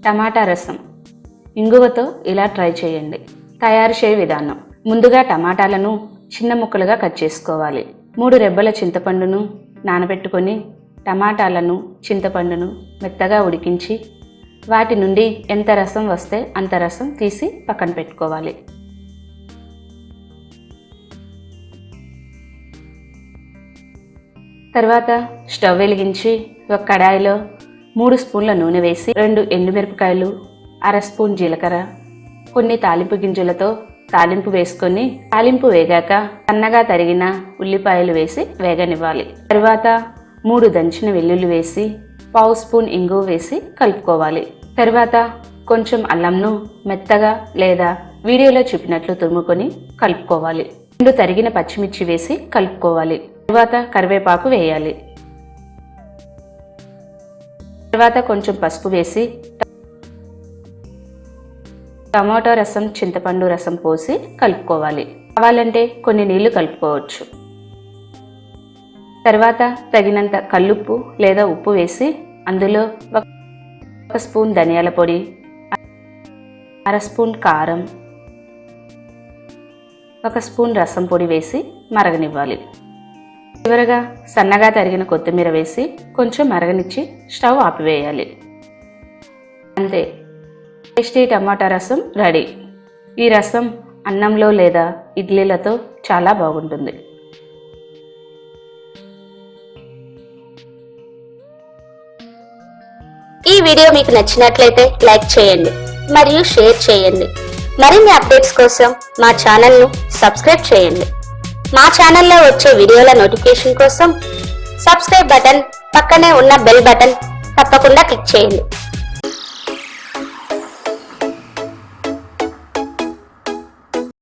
టమాటా రసం ఇంగువతో ఇలా ట్రై చేయండి. తయారు చేయ విధానం: ముందుగా టమాటాలను చిన్న ముక్కలుగా కట్ చేసుకోవాలి. 3 రెబ్బల చింతపండును నానబెట్టుకొని టమాటాలను చింతపండును మెత్తగా ఉడికించి వాటి నుండి ఎంత రసం వస్తే అంత రసం తీసి పక్కన పెట్టుకోవాలి. తర్వాత స్టవ్ వెలిగించి ఒక కడాయిలో 3 స్పూన్ల నూనె వేసి 2 ఎండుమిరపకాయలు, అర స్పూన్ జీలకర్ర, కొన్ని తాలింపు గింజలతో తాలింపు వేసుకొని తాలింపు వేగాక సన్నగా తరిగిన ఉల్లిపాయలు వేసి వేగనివ్వాలి. తర్వాత 3 దంచిన వెల్లుల్లి వేసి పావు స్పూన్ ఇంగువ వేసి కలుపుకోవాలి. తర్వాత కొంచెం అల్లంను మెత్తగా లేదా వీడియోలో చూపినట్లు తురుముకొని కలుపుకోవాలి. 2 తరిగిన పచ్చిమిర్చి వేసి కలుపుకోవాలి. తర్వాత కరివేపాకు వేయాలి. తర్వాత కొంచెం పసుపు వేసి టమాటో రసం, చింతపండు రసం పోసి కలుపుకోవాలి. కావాలంటే కొన్ని నీళ్లు కలుపుకోవచ్చు. తర్వాత తగినంత కల్లుప్పు లేదా ఉప్పు వేసి అందులో 1 స్పూన్ ధనియాల పొడి, అర స్పూన్ కారం, 1 స్పూన్ రసం పొడి వేసి మరగనివ్వాలి. చివరగా సన్నగా తరిగిన కొత్తిమీర వేసి కొంచెం మరగనిచ్చి స్టవ్ ఆపివేయాలి. అంతే, టేస్టీ టమాటా రసం రెడీ. ఈ రసం అన్నంలో లేదా ఇడ్లీలతో చాలా బాగుంటుంది. ఈ వీడియో మీకు నచ్చినట్లయితే లైక్ చేయండి మరియు షేర్ చేయండి. మరిన్ని అప్డేట్స్ కోసం మా ఛానల్ను సబ్స్క్రైబ్ చేయండి. మా ఛానల్లో వచ్చే వీడియోల నోటిఫికేషన్ కోసం సబ్స్క్రైబ్ బటన్ పక్కనే ఉన్న బెల్ బటన్ తప్పకుండా క్లిక్ చేయండి.